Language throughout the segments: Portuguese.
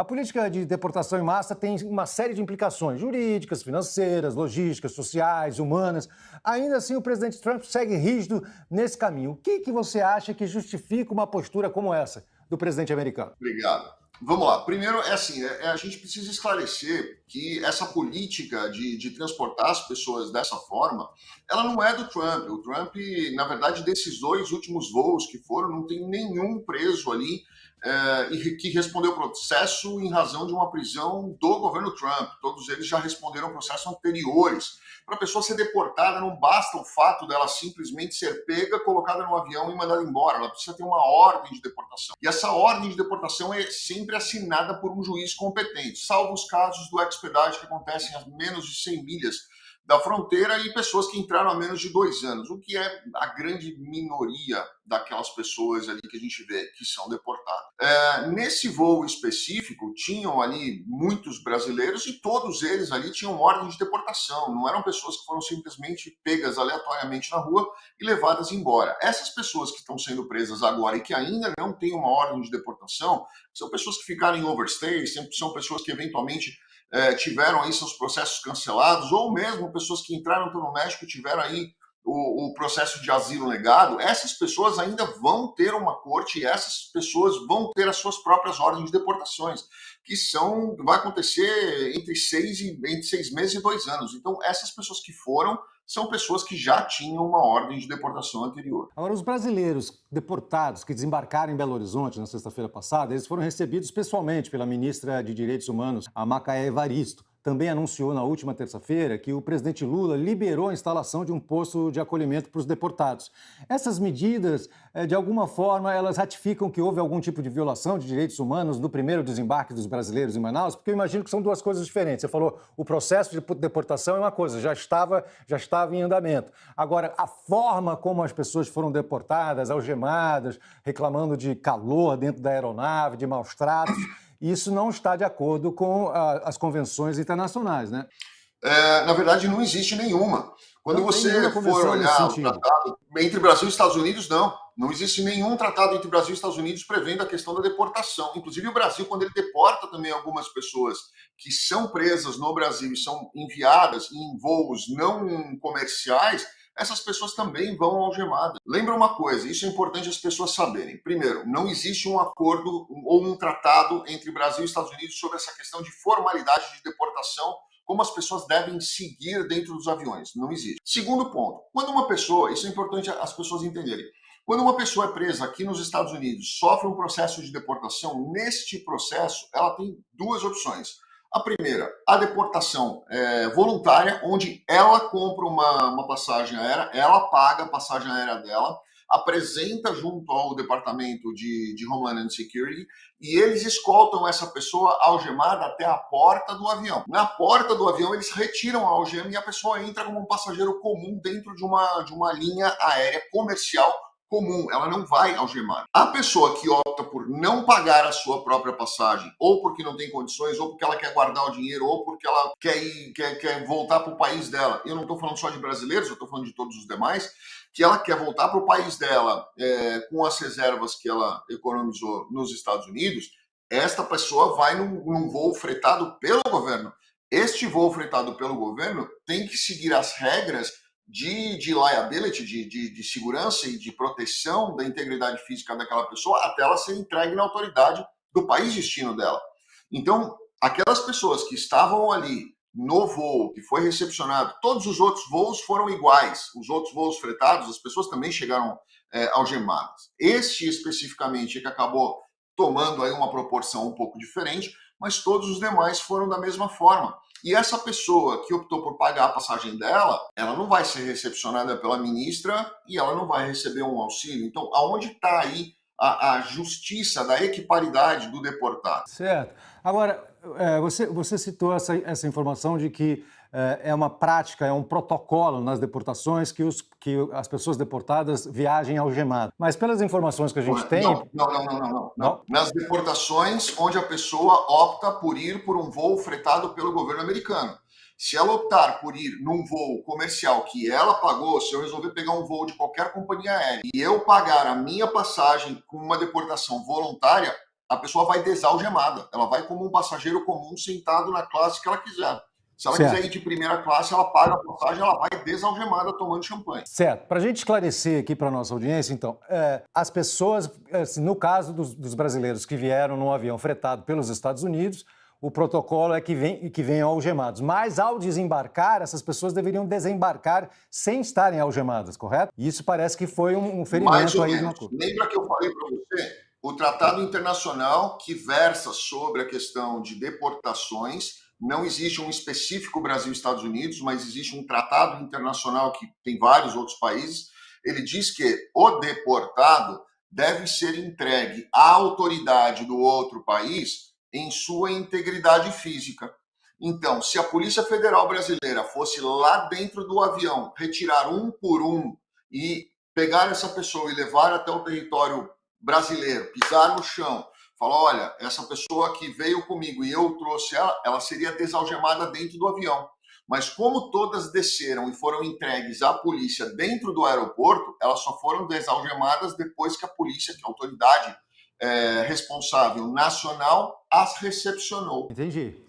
A política de deportação em massa tem uma série de implicações jurídicas, financeiras, logísticas, sociais, humanas. Ainda assim, o presidente Trump segue rígido nesse caminho. O que você acha que justifica uma postura como essa do presidente americano? Obrigado. Vamos lá. Primeiro, a gente precisa esclarecer que essa política de transportar as pessoas dessa forma, ela não é do Trump. O Trump, na verdade, desses 2 últimos voos que foram, não tem nenhum preso ali e que respondeu processo em razão de uma prisão do governo Trump. Todos eles já responderam processos anteriores. Para a pessoa ser deportada, não basta o fato dela simplesmente ser pega, colocada no avião e mandada embora. Ela precisa ter uma ordem de deportação. E essa ordem de deportação é sempre assinada por um juiz competente, salvo os casos do expedite que acontecem a menos de 100 milhas da fronteira e pessoas que entraram há menos de 2 anos, o que é a grande minoria daquelas pessoas ali que a gente vê que são deportadas. Nesse voo específico, tinham ali muitos brasileiros e todos eles ali tinham ordem de deportação, não eram pessoas que foram simplesmente pegas aleatoriamente na rua e levadas embora. Essas pessoas que estão sendo presas agora e que ainda não têm uma ordem de deportação, são pessoas que ficaram em overstay, são pessoas que eventualmente tiveram aí seus processos cancelados, ou mesmo pessoas que entraram pelo México e tiveram aí o processo de asilo negado. Essas pessoas ainda vão ter uma corte e essas pessoas vão ter as suas próprias ordens de deportações, que vai acontecer entre 6 meses e 2 anos. Então, essas pessoas que foram são pessoas que já tinham uma ordem de deportação anterior. Agora, os brasileiros deportados que desembarcaram em Belo Horizonte na sexta-feira passada, eles foram recebidos pessoalmente pela ministra de Direitos Humanos, a Macaé Evaristo. Também anunciou na última terça-feira que o presidente Lula liberou a instalação de um posto de acolhimento para os deportados. Essas medidas, de alguma forma, elas ratificam que houve algum tipo de violação de direitos humanos no primeiro desembarque dos brasileiros em Manaus? Porque eu imagino que são duas coisas diferentes. Você falou, o processo de deportação é uma coisa, já estava em andamento. Agora, a forma como as pessoas foram deportadas, algemadas, reclamando de calor dentro da aeronave, de maus tratos, isso não está de acordo com as convenções internacionais, né? Na verdade, não existe nenhuma. Quando você for olhar o tratado entre Brasil e Estados Unidos, não existe nenhum tratado entre Brasil e Estados Unidos prevendo a questão da deportação. Inclusive, o Brasil, quando ele deporta também algumas pessoas que são presas no Brasil e são enviadas em voos não comerciais, essas pessoas também vão algemadas. Lembra uma coisa, isso é importante as pessoas saberem. Primeiro, não existe um acordo ou um tratado entre Brasil e Estados Unidos sobre essa questão de formalidade de deportação, como as pessoas devem seguir dentro dos aviões. Não existe. Segundo ponto, quando uma pessoa, isso é importante as pessoas entenderem, quando uma pessoa é presa aqui nos Estados Unidos, sofre um processo de deportação, neste processo ela tem 2 opções. A primeira, a deportação voluntária, onde ela compra uma passagem aérea, ela paga a passagem aérea dela, apresenta junto ao Departamento de Homeland Security e eles escoltam essa pessoa algemada até a porta do avião. Na porta do avião, eles retiram a algema e a pessoa entra como um passageiro comum dentro de uma linha aérea comercial comum, ela não vai algemar. A pessoa que opta por não pagar a sua própria passagem, ou porque não tem condições, ou porque ela quer guardar o dinheiro, ou porque ela quer voltar para o país dela, eu não estou falando só de brasileiros, eu estou falando de todos os demais, que ela quer voltar para o país dela com as reservas que ela economizou nos Estados Unidos, esta pessoa vai num voo fretado pelo governo. Este voo fretado pelo governo tem que seguir as regras de liability, de segurança e de proteção da integridade física daquela pessoa até ela ser entregue na autoridade do país destino dela. Então, aquelas pessoas que estavam ali no voo, que foi recepcionado, todos os outros voos foram iguais. Os outros voos fretados, as pessoas também chegaram algemadas. Este especificamente é que acabou tomando aí uma proporção um pouco diferente, mas todos os demais foram da mesma forma. E essa pessoa que optou por pagar a passagem dela, ela não vai ser recepcionada pela ministra e ela não vai receber um auxílio. Então, aonde está aí a justiça da equiparidade do deportado? Certo. Agora, você citou essa informação de que é uma prática, é um protocolo nas deportações que as pessoas deportadas viajem algemadas. Mas pelas informações que a gente tem... Não. Nas deportações onde a pessoa opta por ir por um voo fretado pelo governo americano. Se ela optar por ir num voo comercial que ela pagou, se eu resolver pegar um voo de qualquer companhia aérea e eu pagar a minha passagem com uma deportação voluntária, a pessoa vai desalgemada. Ela vai como um passageiro comum sentado na classe que ela quiser. Se ela quiser ir de primeira classe, ela paga a passagem, ela vai desalgemada tomando champanhe. Certo. Para a gente esclarecer aqui para a nossa audiência, então, as pessoas, assim, no caso dos brasileiros que vieram num avião fretado pelos Estados Unidos, o protocolo é que venham algemados. Mas, ao desembarcar, essas pessoas deveriam desembarcar sem estarem algemadas, correto? E isso parece que foi um ferimento Mais ou aí. menos. Lembra que eu falei para você? O tratado internacional que versa sobre a questão de deportações, não existe um específico Brasil-Estados Unidos, mas existe um tratado internacional que tem vários outros países. Ele diz que o deportado deve ser entregue à autoridade do outro país em sua integridade física. Então, se a Polícia Federal Brasileira fosse lá dentro do avião retirar um por um e pegar essa pessoa e levar até o território brasileiro, pisar no chão, falar, olha, essa pessoa que veio comigo e eu trouxe ela seria desalgemada dentro do avião. Mas como todas desceram e foram entregues à polícia dentro do aeroporto, elas só foram desalgemadas depois que a polícia, que é a autoridade responsável nacional, as recepcionou.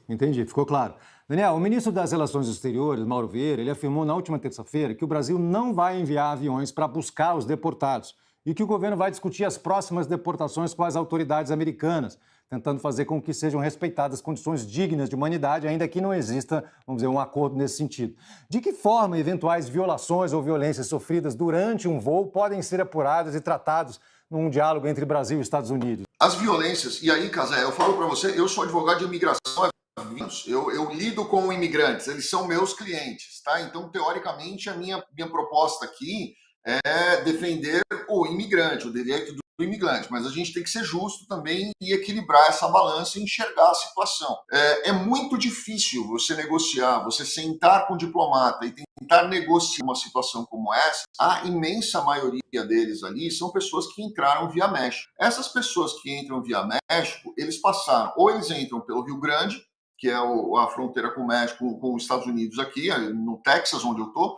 Entendi, ficou claro. Daniel, o ministro das Relações Exteriores, Mauro Vieira, ele afirmou na última terça-feira que o Brasil não vai enviar aviões para buscar os deportados e que o governo vai discutir as próximas deportações com as autoridades americanas, tentando fazer com que sejam respeitadas condições dignas de humanidade, ainda que não exista, vamos dizer, um acordo nesse sentido. De que forma eventuais violações ou violências sofridas durante um voo podem ser apuradas e tratados num diálogo entre Brasil e Estados Unidos? As violências, e aí, Casé, eu falo para você, eu sou advogado de imigração há 20 anos, eu lido com imigrantes, eles são meus clientes, tá? Então, teoricamente, a minha proposta aqui é defender o imigrante, o direito do imigrante, mas a gente tem que ser justo também e equilibrar essa balança e enxergar a situação. É muito difícil você negociar, você sentar com o diplomata e tentar negociar uma situação como essa. A imensa maioria deles ali são pessoas que entraram via México. Essas pessoas que entram via México, eles passaram, ou eles entram pelo Rio Grande, que é a fronteira com o México, com os Estados Unidos aqui, no Texas, onde eu estou,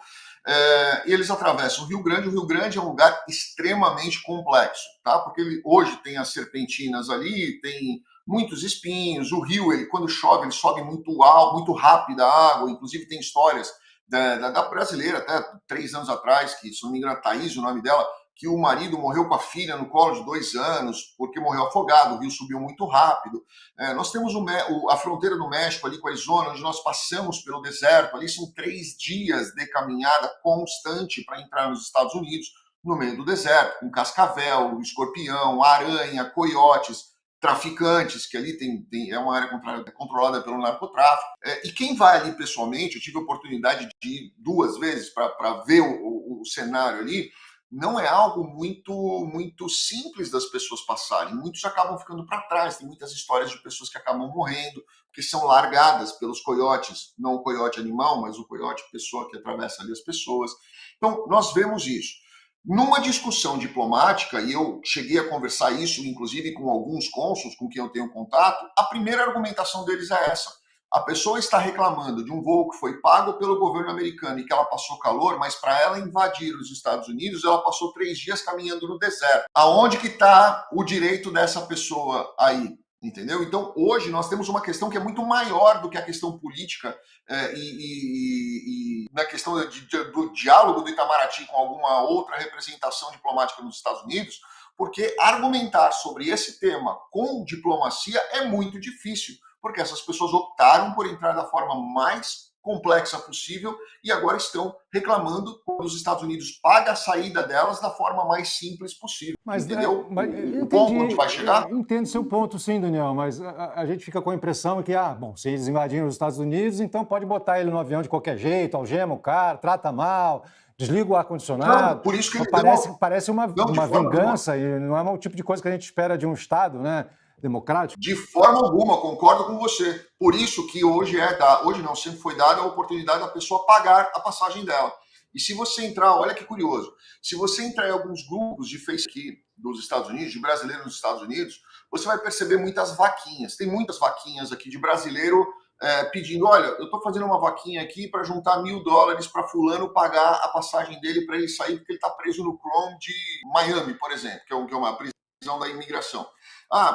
e eles atravessam o Rio Grande. O Rio Grande é um lugar extremamente complexo, tá? Porque hoje tem as serpentinas ali, tem muitos espinhos, o rio, quando chove, ele sobe muito alto, muito rápido a água, inclusive tem histórias da brasileira, até 3 anos atrás, que, se não me engano, Thaís, o nome dela, que o marido morreu com a filha no colo de 2 anos, porque morreu afogado, o rio subiu muito rápido. Nós temos a fronteira do México ali com a Arizona, onde nós passamos pelo deserto, ali são 3 dias de caminhada constante para entrar nos Estados Unidos, no meio do deserto, com cascavel, escorpião, aranha, coiotes, traficantes, que ali é uma área controlada pelo narcotráfico. E quem vai ali pessoalmente, eu tive a oportunidade de ir 2 vezes para ver o cenário ali, não é algo muito simples das pessoas passarem. Muitos acabam ficando para trás. Tem muitas histórias de pessoas que acabam morrendo, que são largadas pelos coiotes, não o coiote animal, mas o coiote pessoa que atravessa ali as pessoas. Então, nós vemos isso. Numa discussão diplomática, e eu cheguei a conversar isso, inclusive, com alguns cônsuls com quem eu tenho contato, a primeira argumentação deles é essa. A pessoa está reclamando de um voo que foi pago pelo governo americano e que ela passou calor, mas para ela invadir os Estados Unidos, ela passou 3 dias caminhando no deserto. Aonde que está o direito dessa pessoa aí? Entendeu? Então, hoje, nós temos uma questão que é muito maior do que a questão política e na questão do diálogo do Itamaraty com alguma outra representação diplomática nos Estados Unidos, porque argumentar sobre esse tema com diplomacia é muito difícil, porque essas pessoas optaram por entrar da forma mais complexa possível e agora estão reclamando quando os Estados Unidos pagam a saída delas da forma mais simples possível. Mas, entendeu? O ponto onde vai chegar? Entendo seu ponto, sim, Daniel, mas a gente fica com a impressão que, se eles invadiram os Estados Unidos, então pode botar ele no avião de qualquer jeito, algema o cara, trata mal, desliga o ar-condicionado. Por isso que ele parece uma vingança e não é o tipo de coisa que a gente espera de um Estado, né? Democrático? De forma alguma, concordo com você. Por isso que hoje não, sempre foi dada a oportunidade da pessoa pagar a passagem dela. E se você entrar, olha que curioso, se você entrar em alguns grupos de Facebook dos Estados Unidos, de brasileiros nos Estados Unidos, você vai perceber muitas vaquinhas. Tem muitas vaquinhas aqui de brasileiro pedindo, olha, eu estou fazendo uma vaquinha aqui para juntar $1.000 para fulano pagar a passagem dele para ele sair, porque ele está preso no Chrome de Miami, por exemplo, que é uma prisão da imigração.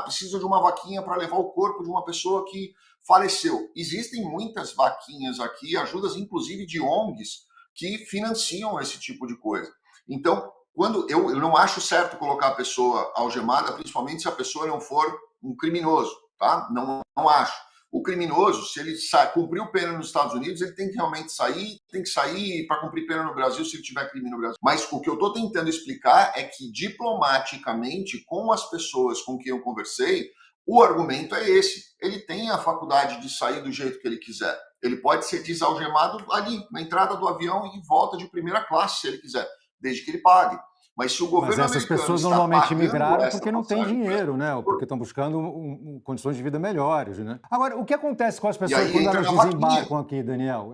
Precisa de uma vaquinha para levar o corpo de uma pessoa que faleceu. Existem muitas vaquinhas aqui, ajudas inclusive de ONGs que financiam esse tipo de coisa. Então, quando eu não acho certo colocar a pessoa algemada, principalmente se a pessoa não for um criminoso, tá? Não acho. O criminoso, se ele cumpriu pena nos Estados Unidos, ele tem que realmente sair, tem que sair para cumprir pena no Brasil se ele tiver crime no Brasil. Mas o que eu estou tentando explicar é que, diplomaticamente, com as pessoas com quem eu conversei, o argumento é esse. Ele tem a faculdade de sair do jeito que ele quiser. Ele pode ser desalgemado ali, na entrada do avião e volta de primeira classe, se ele quiser, desde que ele pague. Mas se o governo essas pessoas normalmente migraram porque não têm dinheiro, né? Ou porque estão buscando condições de vida melhores, né? Agora, o que acontece com as pessoas quando elas desembarcam aqui, Daniel?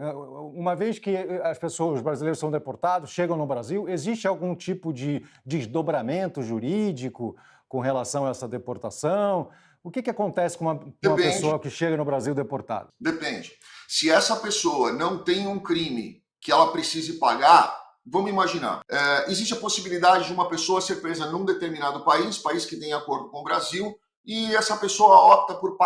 Uma vez que os brasileiros são deportados, chegam no Brasil, existe algum tipo de desdobramento jurídico com relação a essa deportação? O que acontece com uma pessoa que chega no Brasil deportada? Depende. Se essa pessoa não tem um crime que ela precise pagar, vamos imaginar, existe a possibilidade de uma pessoa ser presa num determinado país que tem acordo com o Brasil, e essa pessoa opta por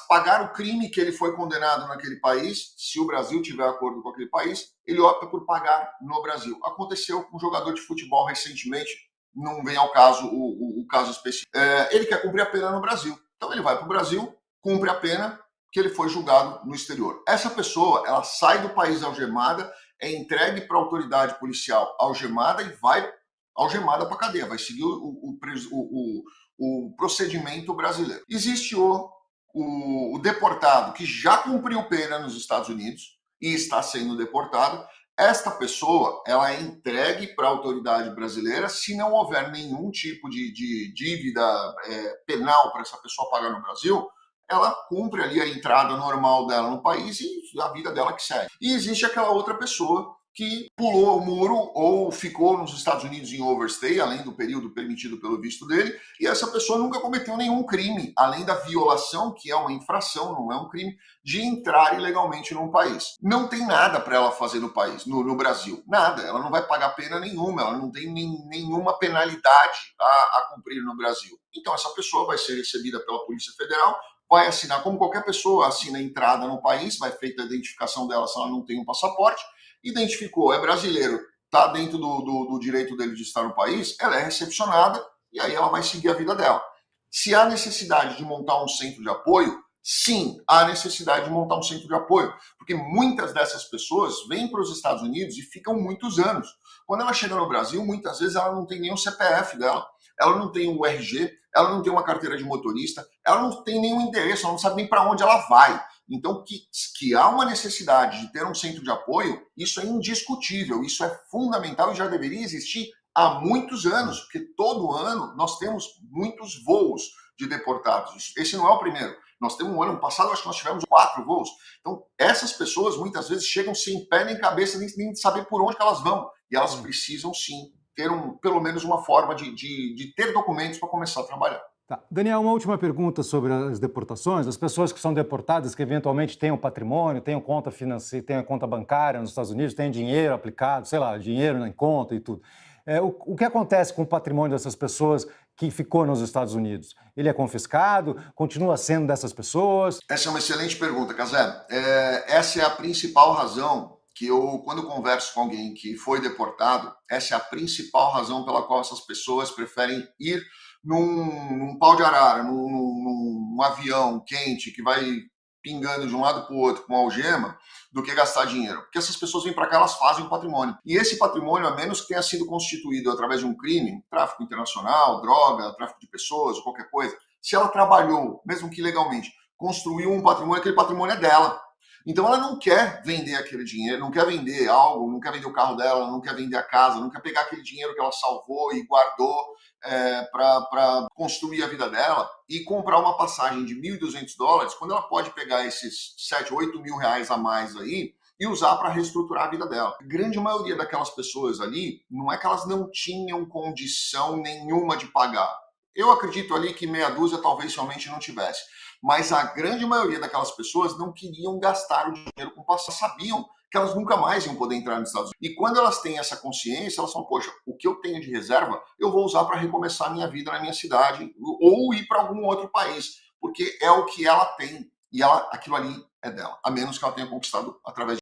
pagar o crime que ele foi condenado naquele país. Se o Brasil tiver acordo com aquele país, ele opta por pagar no Brasil. Aconteceu com um jogador de futebol recentemente, não vem ao caso o caso específico. Ele quer cumprir a pena no Brasil. Então ele vai para o Brasil, cumpre a pena que ele foi julgado no exterior. Essa pessoa, ela sai do país algemada, é entregue para a autoridade policial algemada e vai algemada para a cadeia, vai seguir o procedimento brasileiro. Existe o deportado que já cumpriu pena nos Estados Unidos e está sendo deportado. Esta pessoa, ela é entregue para a autoridade brasileira se não houver nenhum tipo de dívida penal para essa pessoa pagar no Brasil. Ela cumpre ali a entrada normal dela no país e a vida dela que segue. E existe aquela outra pessoa que pulou o muro ou ficou nos Estados Unidos em overstay, além do período permitido pelo visto dele, e essa pessoa nunca cometeu nenhum crime, além da violação, que é uma infração, não é um crime, de entrar ilegalmente num país. Não tem nada para ela fazer no país, no Brasil. Nada. Ela não vai pagar pena nenhuma, ela não tem nenhuma penalidade a cumprir no Brasil. Então essa pessoa vai ser recebida pela Polícia Federal, vai assinar, como qualquer pessoa assina a entrada no país, vai feita a identificação dela se ela não tem um passaporte, identificou, é brasileiro, está dentro do direito dele de estar no país, ela é recepcionada e aí ela vai seguir a vida dela. Se há necessidade de montar um centro de apoio, sim, há necessidade de montar um centro de apoio, porque muitas dessas pessoas vêm para os Estados Unidos e ficam muitos anos. Quando ela chega no Brasil, muitas vezes ela não tem nem o CPF dela, ela não tem o RG, ela não tem uma carteira de motorista, ela não tem nenhum endereço, ela não sabe nem para onde ela vai. Então, que há uma necessidade de ter um centro de apoio, isso é indiscutível, isso é fundamental e já deveria existir há muitos anos, porque todo ano nós temos muitos voos de deportados. Esse não é o primeiro. Nós temos um ano passado, acho que nós tivemos 4 voos. Então, essas pessoas muitas vezes chegam sem pé nem cabeça, nem saber por onde que elas vão. E elas precisam sim ter pelo menos uma forma de ter documentos para começar a trabalhar. Tá. Daniel, uma última pergunta sobre as deportações. As pessoas que são deportadas, que eventualmente têm um patrimônio, têm conta financeira, têm a conta bancária nos Estados Unidos, têm dinheiro aplicado, sei lá, dinheiro na conta e tudo. O que acontece com o patrimônio dessas pessoas que ficou nos Estados Unidos? Ele é confiscado? Continua sendo dessas pessoas? Essa é uma excelente pergunta, Cazé. Essa é a principal razão que quando converso com alguém que foi deportado, essa é a principal razão pela qual essas pessoas preferem ir num pau de arara, num avião quente que vai pingando de um lado para o outro com algema, do que gastar dinheiro. Porque essas pessoas vêm para cá, elas fazem um patrimônio. E esse patrimônio, a menos que tenha sido constituído através de um crime, tráfico internacional, droga, tráfico de pessoas, ou qualquer coisa, se ela trabalhou, mesmo que ilegalmente, construiu um patrimônio, aquele patrimônio é dela. Então ela não quer vender aquele dinheiro, não quer vender algo, não quer vender o carro dela, não quer vender a casa, não quer pegar aquele dinheiro que ela salvou e guardou para construir a vida dela e comprar uma passagem de $1.200, quando ela pode pegar esses 7, 8 mil reais a mais aí e usar para reestruturar a vida dela. A grande maioria daquelas pessoas ali, não é que elas não tinham condição nenhuma de pagar. Eu acredito ali que meia dúzia talvez somente não tivesse. Mas a grande maioria daquelas pessoas não queriam gastar o dinheiro com passagem, sabiam que elas nunca mais iam poder entrar nos Estados Unidos. E quando elas têm essa consciência, elas falam, poxa, o que eu tenho de reserva, eu vou usar para recomeçar a minha vida na minha cidade, ou ir para algum outro país, porque é o que ela tem, e aquilo ali é dela, a menos que ela tenha conquistado através